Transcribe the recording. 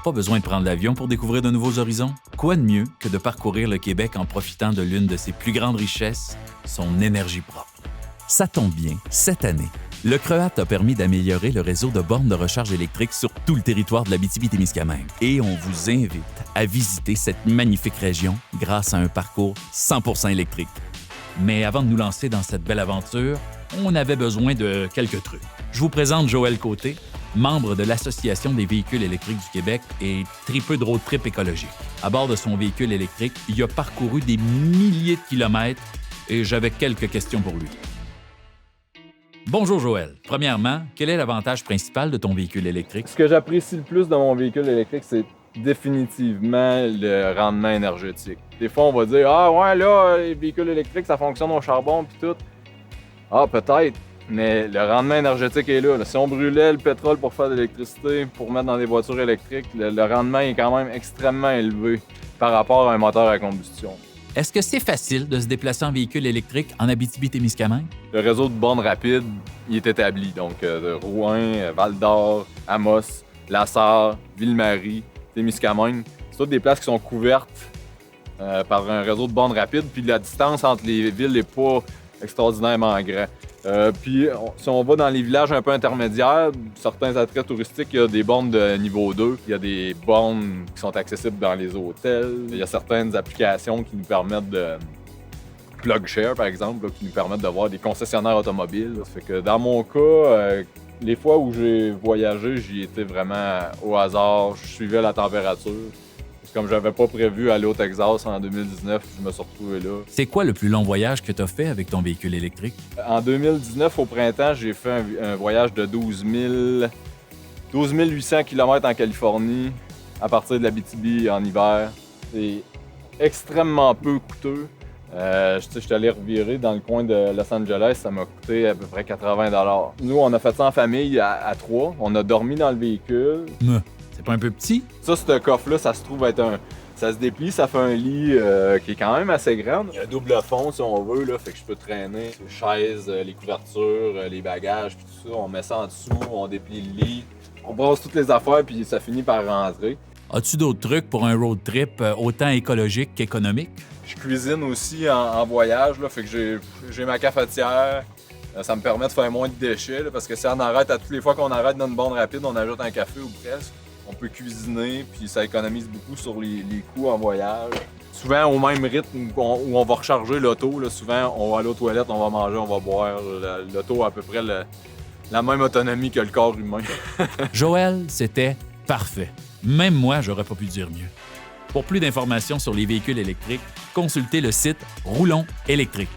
Pas besoin de prendre l'avion pour découvrir de nouveaux horizons. Quoi de mieux que de parcourir le Québec en profitant de l'une de ses plus grandes richesses, son énergie propre. Ça tombe bien, cette année, le CREAT a permis d'améliorer le réseau de bornes de recharge électrique sur tout le territoire de l'Abitibi-Témiscamingue. Et on vous invite à visiter cette magnifique région grâce à un parcours 100% électrique. Mais avant de nous lancer dans cette belle aventure, on avait besoin de quelques trucs. Je vous présente Joël Côté, membre de l'Association des véhicules électriques du Québec et tripeux de road trip écologique. À bord de son véhicule électrique, il a parcouru des milliers de kilomètres et j'avais quelques questions pour lui. Bonjour Joël. Premièrement, quel est l'avantage principal de ton véhicule électrique? Ce que j'apprécie le plus de mon véhicule électrique, c'est définitivement le rendement énergétique. Des fois, on va dire « Ah ouais, là, les véhicules électriques, ça fonctionne au charbon puis tout. » Ah, peut-être, mais le rendement énergétique est là. Si on brûlait le pétrole pour faire de l'électricité, pour mettre dans des voitures électriques, le rendement est quand même extrêmement élevé par rapport à un moteur à combustion. Est-ce que c'est facile de se déplacer en véhicule électrique en Abitibi-Témiscamingue? Le réseau de bornes rapides, il est établi. Donc, de Rouyn, Val-d'Or, Amos, Lassar, Ville-Marie, Témiscamingue. C'est toutes des places qui sont couvertes par un réseau de bornes rapides. Puis la distance entre les villes n'est pas extraordinairement grand. Si on va dans les villages un peu intermédiaires, certains attraits touristiques, il y a des bornes de niveau 2. Il y a des bornes qui sont accessibles dans les hôtels. Il y a certaines applications qui nous permettent de PlugShare, par exemple, qui nous permettent de voir des concessionnaires automobiles. Ça fait que dans mon cas, les fois où j'ai voyagé, j'y étais vraiment au hasard. Je suivais la température. Comme je n'avais pas prévu aller au Texas en 2019, je me suis retrouvé là. C'est quoi le plus long voyage que tu as fait avec ton véhicule électrique? En 2019, au printemps, j'ai fait un voyage de 12 800 km en Californie, à partir de l'Abitibi en hiver. C'est extrêmement peu coûteux. Je suis allé revirer dans le coin de Los Angeles, ça m'a coûté à peu près 80 $. Nous, on a fait ça en famille à 3. On a dormi dans le véhicule. C'est pas un peu petit? Ça, ce coffre-là, ça se trouve être ça se déplie, ça fait un lit qui est quand même assez grand. Il y a un double fond, si on veut, là, fait que je peux traîner les chaises, les couvertures, les bagages, puis tout ça. On met ça en dessous, on déplie le lit, on brasse toutes les affaires, puis ça finit par rentrer. As-tu d'autres trucs pour un road trip autant écologique qu'économique? Je cuisine aussi en voyage, là, fait que j'ai ma cafetière. Ça me permet de faire moins de déchets, là, parce que si on arrête, à toutes les fois qu'on arrête dans une borne rapide, on ajoute un café ou presque. On peut cuisiner, puis ça économise beaucoup sur les coûts en voyage. Souvent, au même rythme où on va recharger l'auto, là, souvent, on va aller aux toilettes, on va manger, on va boire. L'auto a à peu près la même autonomie que le corps humain. Joël, c'était parfait. Même moi, j'aurais pas pu dire mieux. Pour plus d'informations sur les véhicules électriques, consultez le site Roulons électrique.